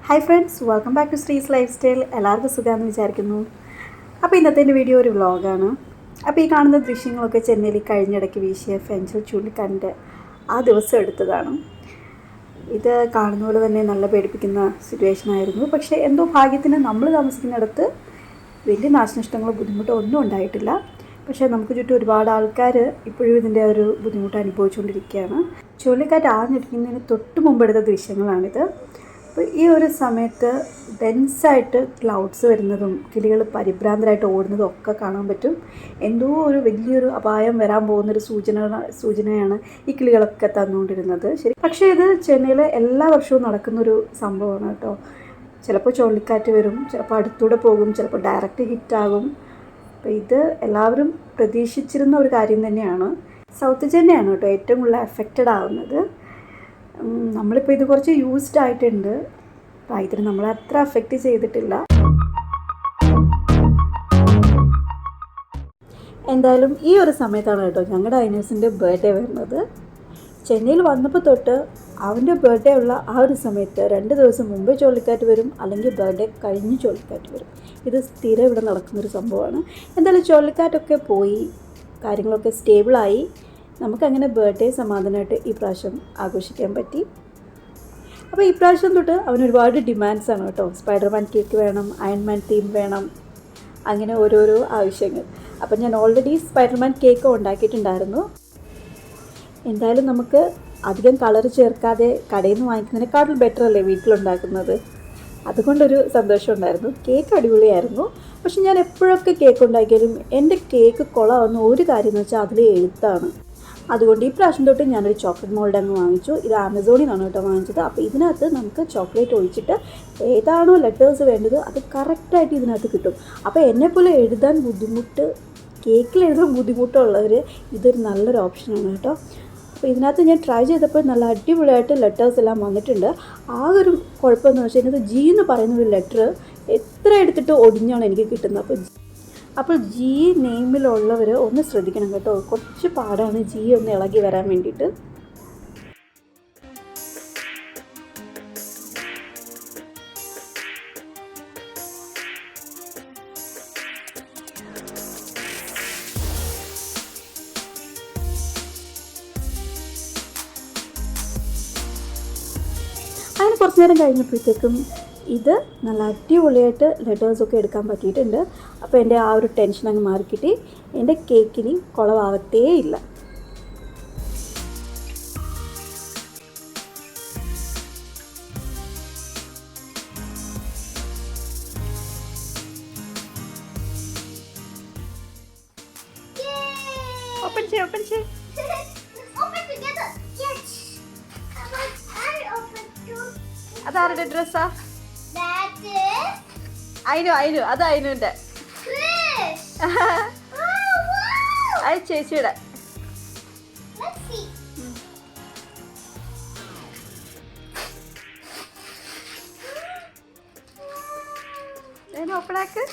Hi friends, welcome back to Sree's life style. എല്ലാവർക്കും സുഖമാണെന്ന് വിചാരിക്കുന്നു. അപ്പോൾ ഇന്നത്തെ എൻ്റെ വീഡിയോ ഒരു വ്ളോഗാണ്. അപ്പോൾ ഈ കാണുന്ന ദൃശ്യങ്ങളൊക്കെ ചെന്നൈയിൽ കഴിഞ്ഞിടയ്ക്ക് വീശിയ ഫെഞ്ചൽ ചുഴലിക്കാറ്റിൻ്റെ ആ ദിവസം എടുത്തതാണ്. ഇത് കാണുന്ന പോലെ തന്നെ നല്ല പേടിപ്പിക്കുന്ന സിറ്റുവേഷൻ ആയിരുന്നു. പക്ഷേ എന്തോ ഭാഗ്യത്തിന് നമ്മൾ താമസിക്കുന്നിടത്ത് വലിയ നാശനഷ്ടങ്ങളോ ബുദ്ധിമുട്ടോ ഒന്നും ഉണ്ടായിട്ടില്ല. പക്ഷേ നമുക്ക് ചുറ്റും ഒരുപാട് ആൾക്കാർ ഇപ്പോഴും ഇതിൻ്റെ ഒരു ബുദ്ധിമുട്ട് അനുഭവിച്ചുകൊണ്ടിരിക്കുകയാണ്. ചുഴലിക്കാറ്റ് ആഞ്ഞടിക്കുന്നതിന് തൊട്ട് മുമ്പ് എടുത്ത ദൃശ്യങ്ങളാണിത്. അപ്പോൾ ഈ ഒരു സമയത്ത് ഡെൻസായിട്ട് ക്ലൗഡ്സ് വരുന്നതും കിളികൾ പരിഭ്രാന്തരായിട്ട് ഓടുന്നതും ഒക്കെ കാണാൻ പറ്റും. എന്തോ ഒരു വലിയൊരു അപായം വരാൻ പോകുന്നൊരു സൂചനയാണ് ഈ കിളികളൊക്കെ തന്നുകൊണ്ടിരുന്നത്. ശരി, പക്ഷേ ഇത് ചെന്നൈയിൽ എല്ലാ വർഷവും നടക്കുന്നൊരു സംഭവമാണ് കേട്ടോ. ചിലപ്പോൾ ചുഴലിക്കാറ്റ് വരും, ചിലപ്പോൾ അടുത്തൂടെ പോകും, ചിലപ്പോൾ ഡയറക്റ്റ് ഹിറ്റാകും. അപ്പോൾ ഇത് എല്ലാവരും പ്രതീക്ഷിച്ചിരുന്ന ഒരു കാര്യം തന്നെയാണ്. സൗത്ത് ചെന്നൈയാണ് കേട്ടോ ഏറ്റവും കൂടുതൽ എഫക്റ്റഡ് ആവുന്നത്. നമ്മളിപ്പോൾ ഇത് കുറച്ച് യൂസ്ഡ് ആയിട്ടുണ്ട്. അപ്പോൾ ഇതിന് നമ്മളെ അത്ര അഫക്റ്റ് ചെയ്തിട്ടില്ല. എന്തായാലും ഈ ഒരു സമയത്താണ് കേട്ടോ ഞങ്ങളുടെ ഐനൂസിൻ്റെ ബർത്ത്ഡേ വരുന്നത്. ചെന്നൈയിൽ വന്നപ്പോൾ തൊട്ട് അവൻ്റെ ബർത്ത്ഡേ ഉള്ള ആ ഒരു സമയത്ത് 2 ദിവസം മുമ്പേ ചുഴലിക്കാറ്റ് വരും, അല്ലെങ്കിൽ ബർത്ത്ഡേ കഴിഞ്ഞ് ചുഴലിക്കാറ്റ് വരും. ഇത് സ്ഥിരം ഇവിടെ നടക്കുന്നൊരു സംഭവമാണ്. എന്തായാലും ചുഴലിക്കാറ്റൊക്കെ പോയി, കാര്യങ്ങളൊക്കെ സ്റ്റേബിളായി. നമുക്കങ്ങനെ ബർത്ത്ഡേ സമാധാനമായിട്ട് ഈ പ്രാവശ്യം ആഘോഷിക്കാൻ പറ്റി. അപ്പോൾ ഈ പ്രാവശ്യം തൊട്ട് അവന് ഒരുപാട് ഡിമാൻഡ്സാണ് കേട്ടോ. സ്പൈഡർമാൻ കേക്ക് വേണം, അയൺമാൻ തീം വേണം, അങ്ങനെ ഓരോരോ ആവശ്യങ്ങൾ. അപ്പം ഞാൻ ഓൾറെഡി സ്പൈഡർമാൻ കേക്ക് ഉണ്ടാക്കിയിട്ടുണ്ടായിരുന്നു. എന്തായാലും നമുക്ക് അധികം കളർ ചേർക്കാതെ കടയിൽ നിന്ന് വാങ്ങിക്കുന്നതിനേക്കാളും ബെറ്റർ അല്ലേ വീട്ടിലുണ്ടാക്കുന്നത്. അതുകൊണ്ടൊരു സന്തോഷം ഉണ്ടായിരുന്നു. കേക്ക് അടിപൊളിയായിരുന്നു. പക്ഷെ ഞാൻ എപ്പോഴൊക്കെ കേക്ക് ഉണ്ടാക്കിയാലും എൻ്റെ കേക്ക് കൊളാവുന്ന ഒരു കാര്യം എന്ന് വെച്ചാൽ അതിൽ എഴുത്താണ്. അതുകൊണ്ട് ഈ പ്രാവശ്യം തൊട്ട് ഞാനൊരു ചോക്ലേറ്റ് മോൾഡ് അങ്ങ് വാങ്ങിച്ചു. ഇത് ആമസോണിൽ നിന്നാണ് കേട്ടോ വാങ്ങിച്ചത്. അപ്പോൾ ഇതിനകത്ത് നമുക്ക് ചോക്ലേറ്റ് ഒഴിച്ചിട്ട് ഏതാണോ ലെറ്റേഴ്സ് വേണ്ടത് അത് കറക്റ്റായിട്ട് ഇതിനകത്ത് കിട്ടും. അപ്പോൾ എന്നെപ്പോലെ എഴുതാൻ ബുദ്ധിമുട്ട്, കേക്കിൽ എഴുതാൻ ബുദ്ധിമുട്ടുള്ളവർ ഇതൊരു നല്ലൊരു ഓപ്ഷനാണ് കേട്ടോ. അപ്പോൾ ഇതിനകത്ത് ഞാൻ ട്രൈ ചെയ്തപ്പോൾ നല്ല അടിപൊളിയായിട്ട് ലെറ്റേഴ്സ് എല്ലാം വന്നിട്ടുണ്ട്. ആ ഒരു കുഴപ്പമെന്ന് വെച്ചാൽ ഇതിനകത്ത് ജി എന്ന് പറയുന്ന ഒരു ലെറ്റർ എത്ര എടുത്തിട്ട് ഒടിഞ്ഞാണ് എനിക്ക് കിട്ടുന്നത്. അപ്പോൾ ജി നെയിമിലുള്ളവർ ഒന്ന് ശ്രദ്ധിക്കണം കേട്ടോ. കുറച്ച് പാടാണ് ജി ഒന്ന് ഇളകി വരാൻ വേണ്ടിയിട്ട്. അങ്ങനെ കുറച്ച് നേരം കഴിഞ്ഞപ്പോഴത്തേക്കും ഇത് നല്ല അടിപൊളിയായിട്ട് ലെറ്റേഴ്സൊക്കെ എടുക്കാൻ പറ്റിയിട്ടുണ്ട്. അപ്പോൾ എൻ്റെ ആ ഒരു ടെൻഷൻ അങ്ങ് മാറിക്കിട്ടി. എൻ്റെ കേക്കിന് കുളവാകത്തേ ഇല്ല. ഓപ്പൺ ചെയ്യ് അതാരുടെ ഡ്രസ്സാ? അയിനു അത് അയിനുന്റെ, അത് ചേച്ചിയുടെ. ഓപ്പണാക്ക്.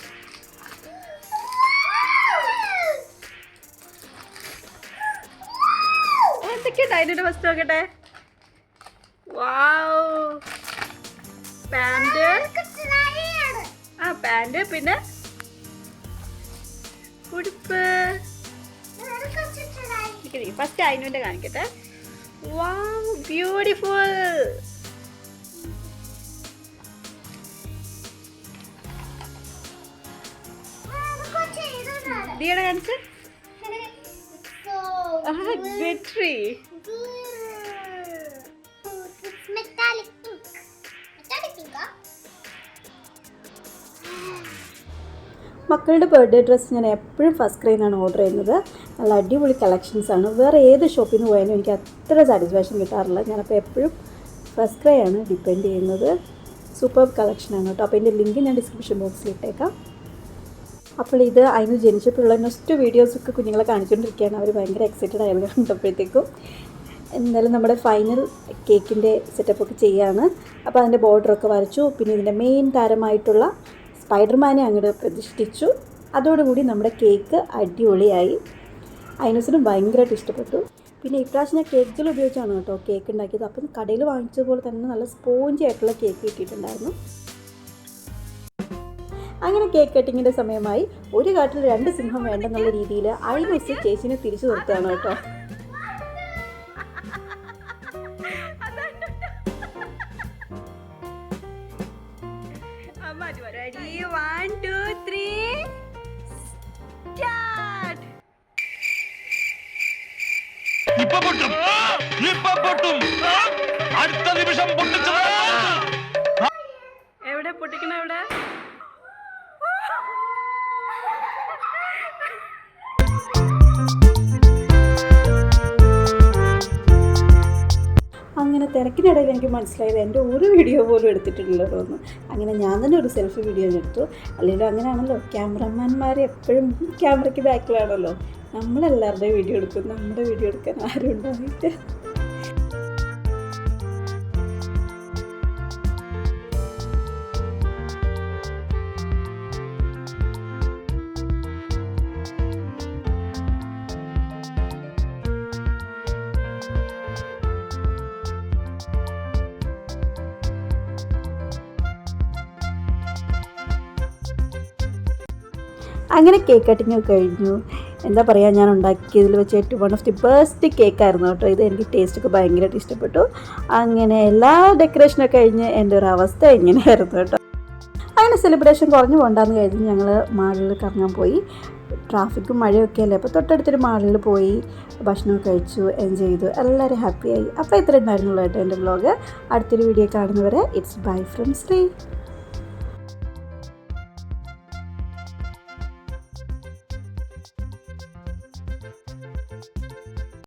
എന്തൊക്കെയുണ്ട് അതിൻ്റെ ഫസ്റ്റ് നോക്കട്ടെ. വാവ്, പാൻറ്, പാൻറ്, പിന്നെ ഉടുപ്പ്. ഫസ്റ്റ് അയിനുവിൻ്റെ കാണിക്കട്ടെ. വാവ്, ബ്യൂട്ടിഫുൾ. ദിയുടെ കാണിച്ച്. ബെറ്ററി. മക്കളുടെ ബർത്ത്ഡേ ഡ്രസ്സ് ഞാൻ എപ്പോഴും ഫസ്റ്റ് ക്രൈയിൽ നിന്നാണ് ഓർഡർ ചെയ്യുന്നത്. നല്ല അടിപൊളി കളക്ഷൻസാണ്. വേറെ ഏത് ഷോപ്പിൽ നിന്ന് പോയാലും എനിക്ക് അത്ര സാറ്റിസ്ഫാക്ഷൻ കിട്ടാറില്ല. ഞാനപ്പോൾ എപ്പോഴും ഫസ്റ്റ് ക്രൈ ആണ് ഡിപ്പെൻഡ് ചെയ്യുന്നത്. സൂപ്പർ കളക്ഷനാണ് കേട്ടോ. അപ്പോൾ എൻ്റെ ലിങ്ക് ഞാൻ ഡിസ്ക്രിപ്ഷൻ ബോക്സിൽ ഇട്ടേക്കാം. അപ്പോൾ ഇത് അതിന് ജനിച്ചപ്പോഴുള്ള നെക്സ്റ്റ് വീഡിയോസൊക്കെ കുഞ്ഞുങ്ങളെ കാണിച്ചുകൊണ്ടിരിക്കുകയാണ്. അവർ ഭയങ്കര എക്സൈറ്റഡ് ആയിരുന്നു കണ്ടപ്പോഴത്തേക്കും. എന്തായാലും നമ്മുടെ ഫൈനൽ കേക്കിൻ്റെ സെറ്റപ്പൊക്കെ ചെയ്യുകയാണ്. അപ്പോൾ അതിൻ്റെ ബോർഡറൊക്കെ വരച്ചു. പിന്നെ ഇതിൻ്റെ മെയിൻ താരമായിട്ടുള്ള സ്പൈഡർമാനെ അങ്ങോട്ട് പ്രതിഷ്ഠിച്ചു. അതോടുകൂടി നമ്മുടെ കേക്ക് അടിപൊളിയായി. ഐനൂസിനും ഭയങ്കരമായിട്ട് ഇഷ്ടപ്പെട്ടു. പിന്നെ ഇപ്രാവശ്യം ഞാൻ കേക്കുകൾ ഉപയോഗിച്ചാണ് കേട്ടോ കേക്ക് ഉണ്ടാക്കിയത്. അപ്പം കടയിൽ വാങ്ങിച്ചതുപോലെ തന്നെ നല്ല സ്പോഞ്ചി ആയിട്ടുള്ള കേക്ക് കിട്ടിയിട്ടുണ്ടായിരുന്നു. അങ്ങനെ കേക്ക് കട്ടിങ്ങിൻ്റെ സമയമായി. ഒരു കാട്ടിൽ 2 സിംഹം വേണ്ടെന്നുള്ള രീതിയിൽ ഐനൂസ് ചേച്ചിനെ തിരിച്ചു നിർത്തുകയാണ് കേട്ടോ. Ready? 1, 2, 3, start! എവിടെ പൊട്ടിക്കണ എവിടെ? അങ്ങനെ തിരക്കിനിടയിൽ എനിക്ക് മനസ്സിലായത് എൻ്റെ ഒരു വീഡിയോ പോലും എടുത്തിട്ടില്ലല്ലോ തോന്നുന്നു. അങ്ങനെ ഞാൻ തന്നെ ഒരു സെൽഫി വീഡിയോ എടുത്തു. അല്ലെങ്കിൽ അങ്ങനെയാണല്ലോ, ക്യാമറമാന്മാർ എപ്പോഴും ക്യാമറയ്ക്ക് ബാക്കിലാണല്ലോ. നമ്മളെല്ലാവരുടെയും വീഡിയോ എടുക്കും, നമ്മുടെ വീഡിയോ എടുക്കാൻ ആരും ഉണ്ടായിട്ട്. അങ്ങനെ കേക്ക് കട്ടിങ് കഴിഞ്ഞു. എന്താ പറയുക, ഞാൻ ഉണ്ടാക്കിയതിൽ വെച്ച് ഏറ്റവും വൺ ഓഫ് ദി ബെസ്റ്റ് കേക്കായിരുന്നു കേട്ടോ ഇത്. എനിക്ക് ടേസ്റ്റൊക്കെ ഭയങ്കരമായിട്ട് ഇഷ്ടപ്പെട്ടു. അങ്ങനെ എല്ലാ ഡെക്കറേഷനൊക്കെ കഴിഞ്ഞ് എൻ്റെ ഒരു അവസ്ഥ ഇങ്ങനെയായിരുന്നു കേട്ടോ. അങ്ങനെ സെലിബ്രേഷൻ കുറഞ്ഞു പോകണ്ടെന്ന് കഴിഞ്ഞ് ഞങ്ങൾ മാളിൽ കറങ്ങാൻ പോയി. ട്രാഫിക്കും മഴയൊക്കെ അല്ലേ, അപ്പോൾ തൊട്ടടുത്തൊരു മാളിൽ പോയി ഭക്ഷണമൊക്കെ കഴിച്ചു, എൻജോയ് ചെയ്തു, എല്ലാവരും ഹാപ്പിയായി. അപ്പോൾ ഇത്ര ഉണ്ടായിരുന്നുള്ളൂ കേട്ടോ എൻ്റെ വ്ലോഗ്. അടുത്തൊരു വീഡിയോ കാണുന്നവരെ ഇറ്റ്സ് ബൈ ഫ്രം ശ്രീ.